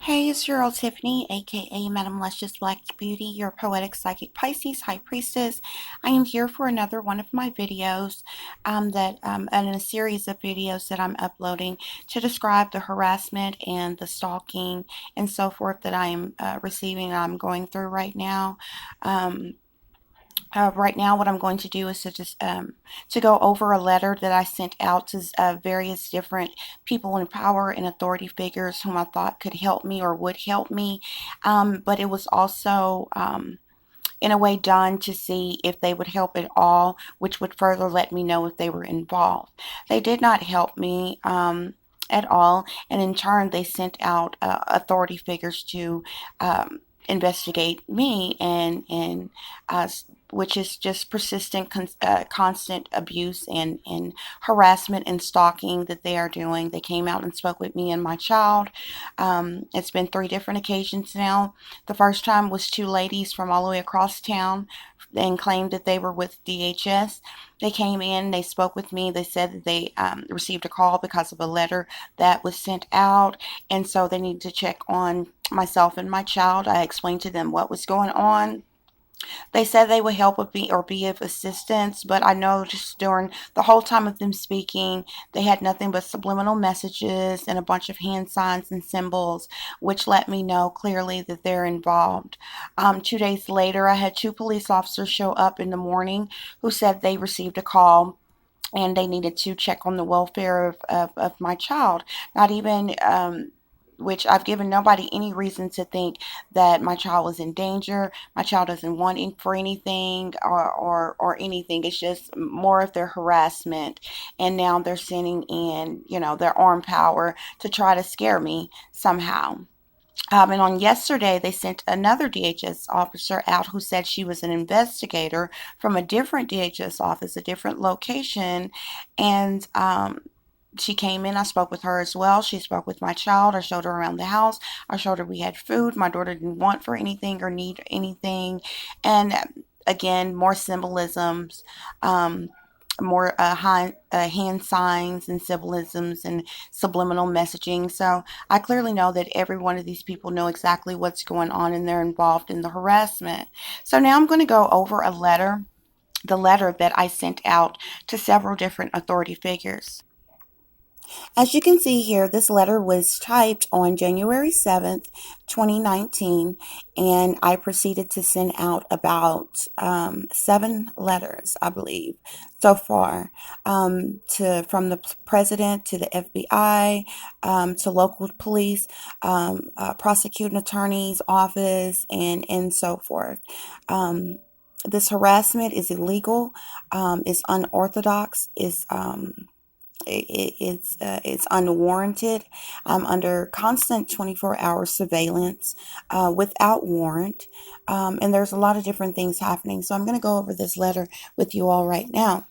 Hey, it's your old Tiffany, aka Madam Luscious Black Beauty, your poetic psychic Pisces High Priestess. I am here for another one of my videos and a series of videos that I'm uploading to describe the harassment and the stalking and so forth that I am receiving and I'm going through right now. Um, right now, what I'm going to do is to go over a letter that I sent out to various different people in power and authority figures whom I thought could help me or would help me. But it was also in a way done to see if they would help at all, which would further let me know if they were involved. They did not help me. At all, and in turn, they sent out authority figures to investigate me and uh, which is just persistent, constant abuse and harassment and stalking that they are doing. They came out and spoke with me and my child. It's been 3 different occasions now. The first time was 2 ladies from all the way across town and claimed that they were with DHS. They came in, they spoke with me. They said that they received a call because of a letter that was sent out, and so they needed to check on myself and my child. I explained to them what was going on. They said they would help with me or be of assistance, but I know just during the whole time of them speaking, they had nothing but subliminal messages and a bunch of hand signs and symbols, which let me know clearly that they're involved. 2 days later, I had 2 police officers show up in the morning who said they received a call and they needed to check on the welfare of my child. Not even, which I've given nobody any reason to think that my child was in danger. My child doesn't want for anything or anything. It's just more of their harassment. And now they're sending in, their arm power to try to scare me somehow. And on yesterday, they sent another DHS officer out who said she was an investigator from a different DHS office, a different location. And she came in. I spoke with her as well. She spoke with my child. I showed her around the house. I showed her we had food. My daughter didn't want for anything or need anything. And again, more symbolisms. More hand signs and symbolisms and subliminal messaging. So I clearly know that every one of these people know exactly what's going on and they're involved in the harassment. So now I'm going to go over the letter that I sent out to several different authority figures. As you can see here, this letter was typed on January 7th, 2019, and I proceeded to send out about 7 letters, I believe, so far, from the president to the FBI, to local police, prosecuting attorney's office, and so forth. This harassment is illegal, is unorthodox, it's unwarranted. I'm under constant 24-hour surveillance without warrant, and there's a lot of different things happening. So I'm going to go over this letter with you all right now.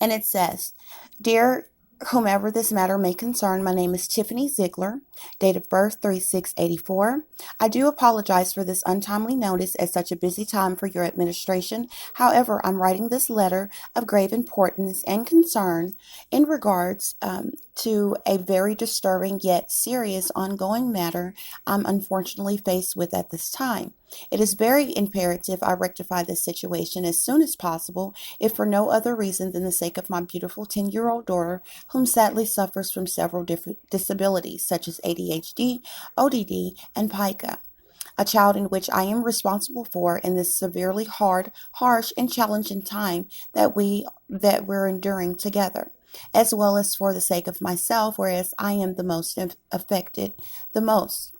And it says, "Dear whomever this matter may concern, my name is Tiffany Ziegler, date of birth 3684. I do apologize for this untimely notice at such a busy time for your administration. However, I'm writing this letter of grave importance and concern in regards to a very disturbing yet serious ongoing matter I'm unfortunately faced with at this time. It is very imperative I rectify this situation as soon as possible, if for no other reason than the sake of my beautiful 10-year-old daughter, whom sadly suffers from several different disabilities, such as ADHD, ODD, and pica. A child in which I am responsible for in this severely hard, harsh, and challenging time that we're enduring together, as well as for the sake of myself, whereas I am the most affected the most.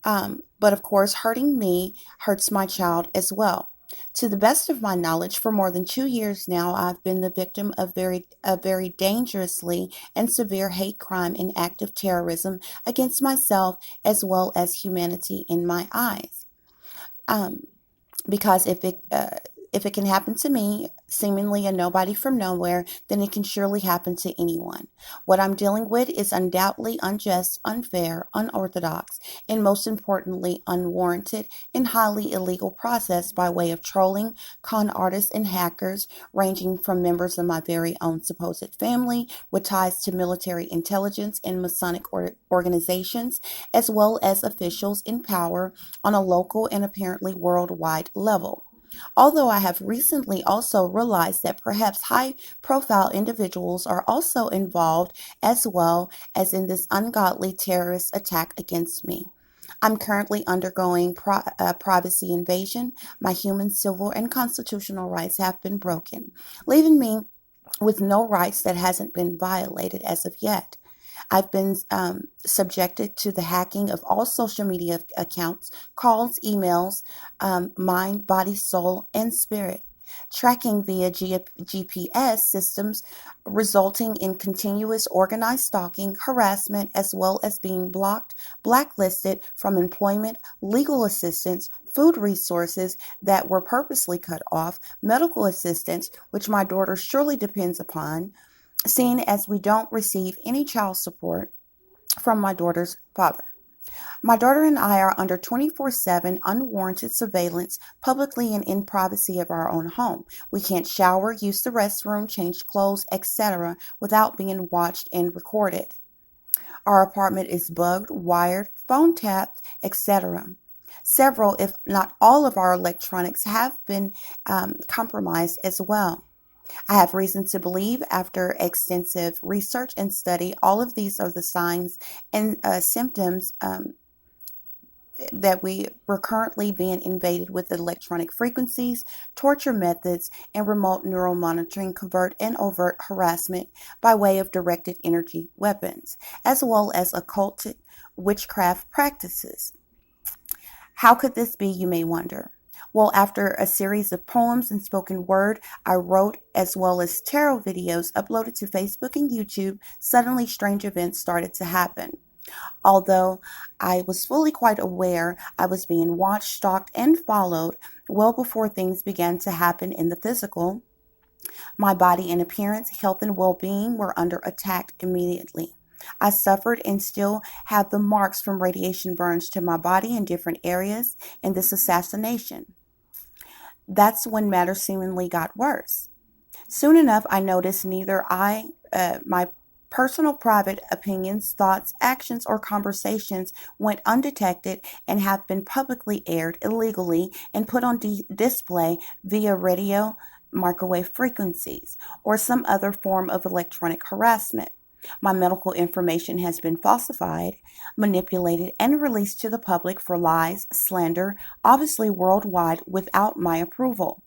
But of course, hurting me hurts my child as well. To the best of my knowledge, for more than 2 years now, I've been the victim of a very dangerously and severe hate crime and act of terrorism against myself as well as humanity in my eyes. Because if it can happen to me, seemingly a nobody from nowhere, then it can surely happen to anyone. What I'm dealing with is undoubtedly unjust, unfair, unorthodox, and most importantly, unwarranted and highly illegal process by way of trolling, con artists, and hackers, ranging from members of my very own supposed family with ties to military intelligence and Masonic organizations, as well as officials in power on a local and apparently worldwide level. Although I have recently also realized that perhaps high profile individuals are also involved as well as in this ungodly terrorist attack against me. I'm currently undergoing privacy invasion. My human, civil, and constitutional rights have been broken, leaving me with no rights that hasn't been violated as of yet. I've been subjected to the hacking of all social media accounts, calls, emails, mind, body, soul, and spirit. Tracking via GPS systems, resulting in continuous organized stalking, harassment, as well as being blocked, blacklisted from employment, legal assistance, food resources that were purposely cut off, medical assistance, which my daughter surely depends upon, seeing as we don't receive any child support from my daughter's father. My daughter and I are under 24/7 unwarranted surveillance publicly and in privacy of our own home. We can't shower, use the restroom, change clothes, etc. without being watched and recorded. Our apartment is bugged, wired, phone tapped, etc. Several, if not all, of our electronics have been compromised as well. I have reason to believe, after extensive research and study, all of these are the signs and symptoms that we were currently being invaded with electronic frequencies, torture methods, and remote neural monitoring, covert and overt harassment by way of directed energy weapons, as well as occult witchcraft practices. How could this be, you may wonder? Well, after a series of poems and spoken word I wrote, as well as tarot videos uploaded to Facebook and YouTube, suddenly strange events started to happen. Although I was fully quite aware I was being watched, stalked, and followed well before things began to happen in the physical, my body and appearance, health, and well-being were under attack immediately. I suffered and still have the marks from radiation burns to my body in different areas in this assassination. That's when matters seemingly got worse. Soon enough, I noticed neither my personal private opinions, thoughts, actions, or conversations went undetected and have been publicly aired illegally and put on display via radio, microwave frequencies, or some other form of electronic harassment. My medical information has been falsified, manipulated, and released to the public for lies, slander, obviously worldwide without my approval.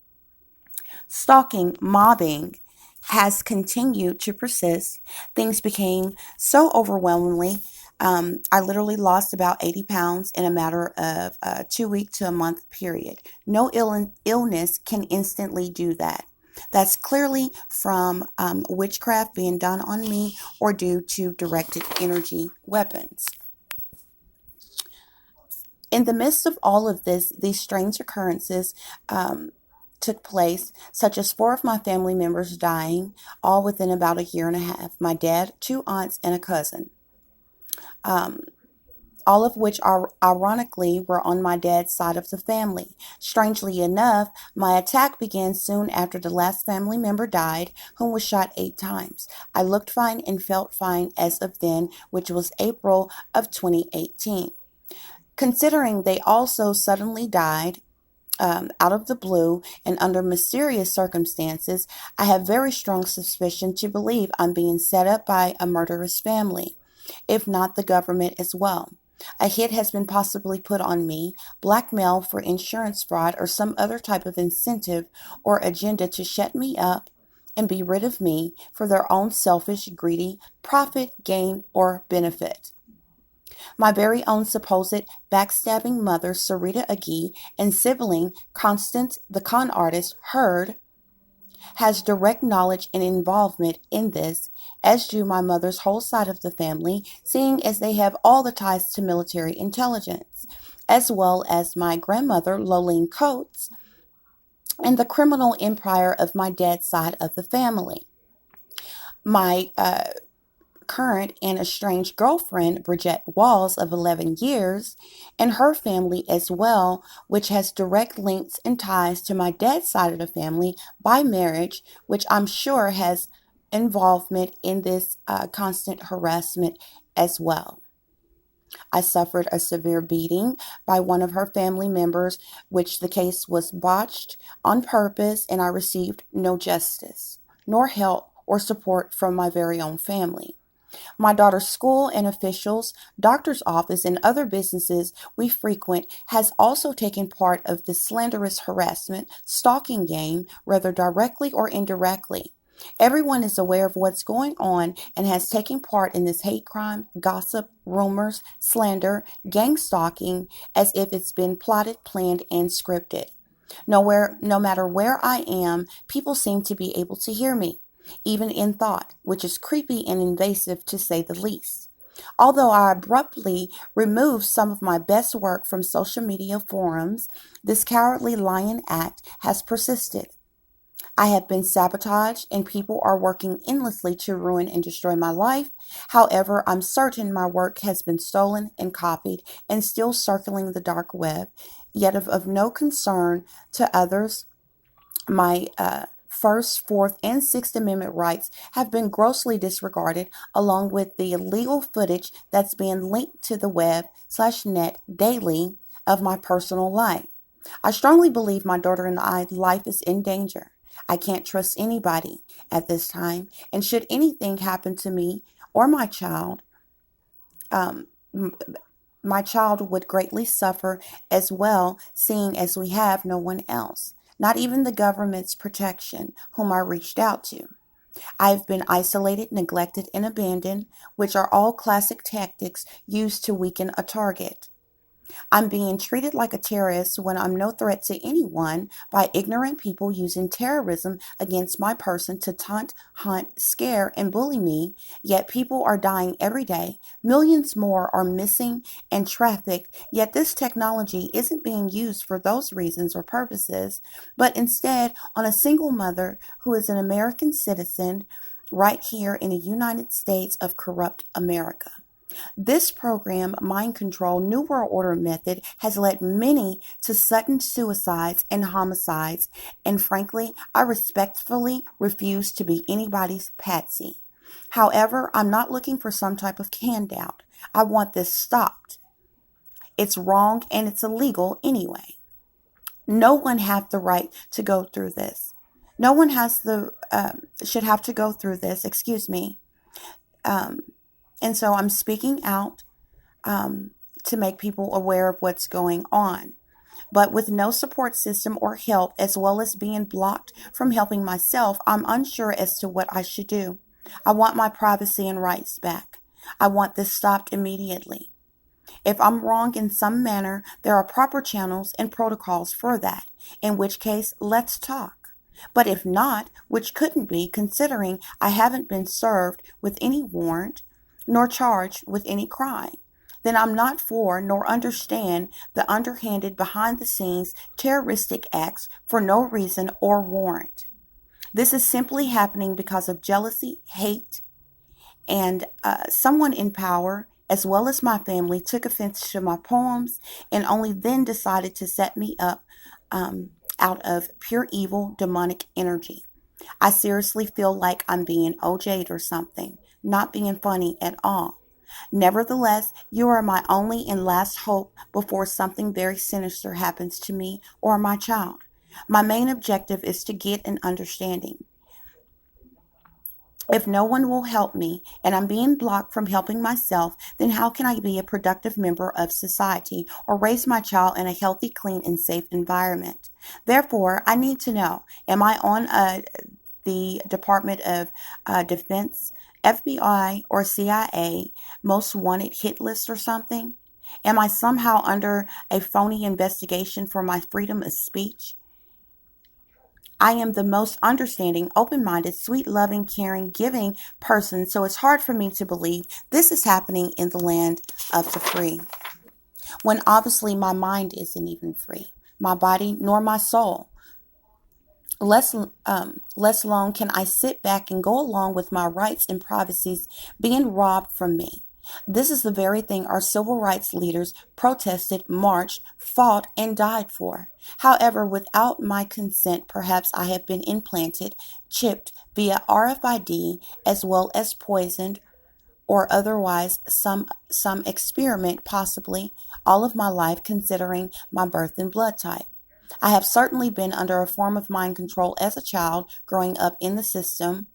Stalking, mobbing has continued to persist. Things became so overwhelmingly. I literally lost about 80 pounds in a matter of a 2 week to a month period. No illness can instantly do that. That's clearly from witchcraft being done on me or due to directed energy weapons. In the midst of all of this, these strange occurrences took place, such as four of my family members dying, all within about a year and a half. My dad, two aunts, and a cousin. Um, all of which are ironically were on my dad's side of the family. Strangely enough, my attack began soon after the last family member died, whom was shot 8 times. I looked fine and felt fine as of then, which was April of 2018. Considering they also suddenly died out of the blue and under mysterious circumstances, I have very strong suspicion to believe I'm being set up by a murderous family, if not the government as well. A hit has been possibly put on me, blackmail for insurance fraud, or some other type of incentive or agenda to shut me up and be rid of me for their own selfish, greedy profit, gain, or benefit. My very own supposed backstabbing mother, Sarita Agee, and sibling, Constance the con artist, Heard, has direct knowledge and involvement in this, as do my mother's whole side of the family, seeing as they have all the ties to military intelligence, as well as my grandmother, Lolene Coates, and the criminal empire of my dad's side of the family. My current and estranged girlfriend, Bridget Walls, of 11 years, and her family as well, which has direct links and ties to my dad's side of the family by marriage, which I'm sure has involvement in this constant harassment as well. I suffered a severe beating by one of her family members, which the case was botched on purpose, and I received no justice, nor help or support from my very own family. My daughter's school and officials, doctor's office, and other businesses we frequent has also taken part of this slanderous harassment, stalking game, whether directly or indirectly. Everyone is aware of what's going on and has taken part in this hate crime, gossip, rumors, slander, gang stalking, as if it's been plotted, planned, and scripted. No matter where I am, people seem to be able to hear me, even in thought, which is creepy and invasive to say the least. Although I abruptly removed some of my best work from social media forums, this cowardly lion act has persisted. I have been sabotaged, and people are working endlessly to ruin and destroy my life. However, I'm certain my work has been stolen and copied and still circling the dark web, yet of no concern to others. My First, Fourth, and Sixth Amendment rights have been grossly disregarded, along with the illegal footage that's being linked to the web/net daily of my personal life. I strongly believe my daughter and I's life is in danger. I can't trust anybody at this time, and should anything happen to me or my child, um, my child would greatly suffer as well, seeing as we have no one else, not even the government's protection, whom I reached out to. I have been isolated, neglected, and abandoned, which are all classic tactics used to weaken a target. I'm being treated like a terrorist when I'm no threat to anyone by ignorant people using terrorism against my person to taunt, hunt, scare, and bully me, yet people are dying every day. Millions more are missing and trafficked, yet this technology isn't being used for those reasons or purposes, but instead on a single mother who is an American citizen right here in the United States of corrupt America. This program, mind control, New World Order method, has led many to sudden suicides and homicides, and frankly, I respectfully refuse to be anybody's patsy. However, I'm not looking for some type of handout. I want this stopped. It's wrong and it's illegal anyway. No one has the right to go through this. No one has the should have to go through this. Excuse me. Um, and so I'm speaking out to make people aware of what's going on. But with no support system or help, as well as being blocked from helping myself, I'm unsure as to what I should do. I want my privacy and rights back. I want this stopped immediately. If I'm wrong in some manner, there are proper channels and protocols for that, in which case, let's talk. But if not, which couldn't be, considering I haven't been served with any warrant nor charged with any crime, then I'm not for nor understand the underhanded, behind the scenes terroristic acts for no reason or warrant. This is simply happening because of jealousy, hate, and someone in power, as well as my family, took offense to my poems and only then decided to set me up out of pure evil, demonic energy. I seriously feel like I'm being OJ'd or something, not being funny at all. Nevertheless, you are my only and last hope before something very sinister happens to me or my child. My main objective is to get an understanding. If no one will help me and I'm being blocked from helping myself, then how can I be a productive member of society or raise my child in a healthy, clean, and safe environment? Therefore, I need to know, am I on the Department of Defense, FBI, or CIA most wanted hit list or something? Am I somehow under a phony investigation for my freedom of speech? I am the most understanding, open minded, sweet, loving, caring, giving person, so it's hard for me to believe this is happening in the land of the free, when obviously my mind isn't even free, my body nor my soul. Less long can I sit back and go along with my rights and privacies being robbed from me. This is the very thing our civil rights leaders protested, marched, fought, and died for. However, without my consent, perhaps I have been implanted, chipped via RFID, as well as poisoned or otherwise some experiment, possibly all of my life, considering my birth and blood type. I have certainly been under a form of mind control as a child growing up in the system,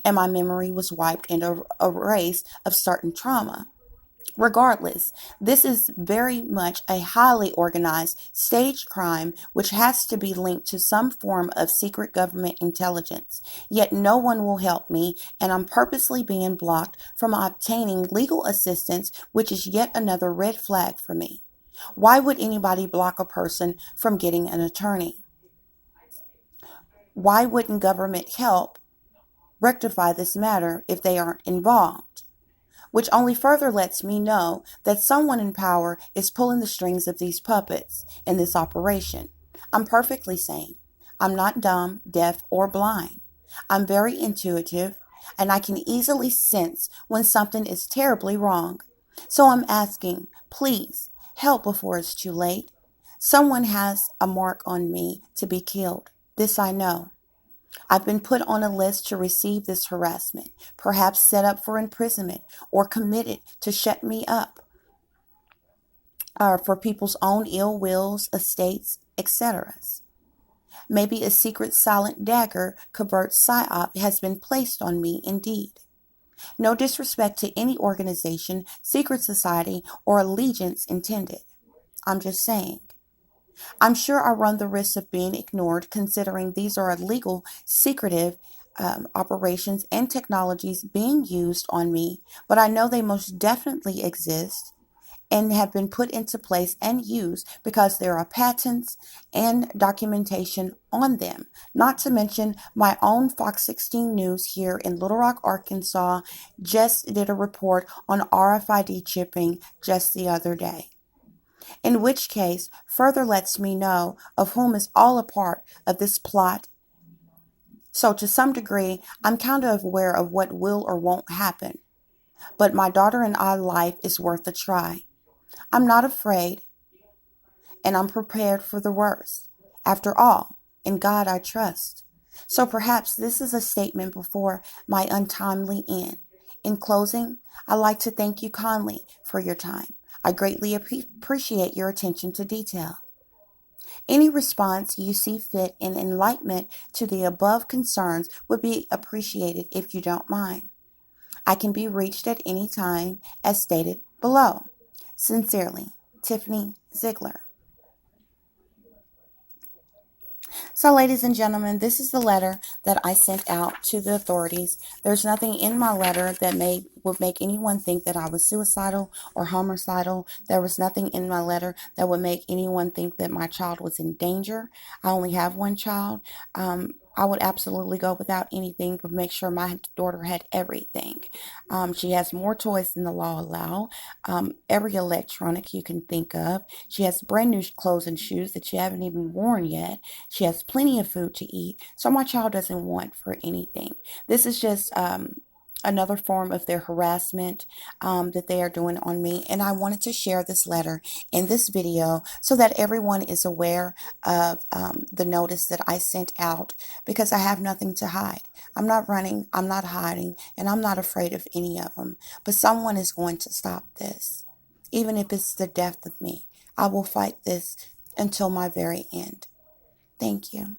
and my memory was wiped and erased of certain trauma. Regardless, this is very much a highly organized, staged crime which has to be linked to some form of secret government intelligence. Yet no one will help me, and I'm purposely being blocked from obtaining legal assistance, which is yet another red flag for me. Why would anybody block a person from getting an attorney? Why wouldn't government help rectify this matter if they aren't involved? Which only further lets me know that someone in power is pulling the strings of these puppets in this operation. I'm perfectly sane. I'm not dumb, deaf, or blind. I'm very intuitive, and I can easily sense when something is terribly wrong. So I'm asking, please, help before it's too late. Someone has a mark on me to be killed. This I know. I've been put on a list to receive this harassment, perhaps set up for imprisonment or committed to shut me up for people's own ill wills, estates, etc. Maybe a secret silent dagger, covert psyop has been placed on me indeed. No disrespect to any organization, secret society, or allegiance intended. I'm just saying. I'm sure I run the risk of being ignored, considering these are illegal, secretive operations and technologies being used on me, but I know they most definitely exist and have been put into place and used because there are patents and documentation on them. Not to mention my own Fox 16 News here in Little Rock, Arkansas just did a report on RFID chipping just the other day, in which case further lets me know of whom is all a part of this plot. So to some degree, I'm kind of aware of what will or won't happen. But my daughter and I life is worth a try. I'm not afraid, and I'm prepared for the worst. After all, in God I trust. So perhaps this is a statement before my untimely end. In closing, I'd like to thank you kindly for your time. I greatly appreciate your attention to detail. Any response you see fit in enlightenment to the above concerns would be appreciated if you don't mind. I can be reached at any time as stated below. Sincerely, Tiffany Ziegler. So, ladies and gentlemen, this is the letter that I sent out to the authorities. There's nothing in my letter that would make anyone think that I was suicidal or homicidal. There was nothing in my letter that would make anyone think that my child was in danger. I only have one child. I would absolutely go without anything but make sure my daughter had everything. She has more toys than the law allow. Every electronic you can think of. She has brand new clothes and shoes that she haven't even worn yet. She has plenty of food to eat. So my child doesn't want for anything. This is just another form of their harassment that they are doing on me. And I wanted to share this letter in this video so that everyone is aware of the notice that I sent out, because I have nothing to hide. I'm not running, I'm not hiding, and I'm not afraid of any of them. But someone is going to stop this. Even if it's the death of me, I will fight this until my very end. Thank you.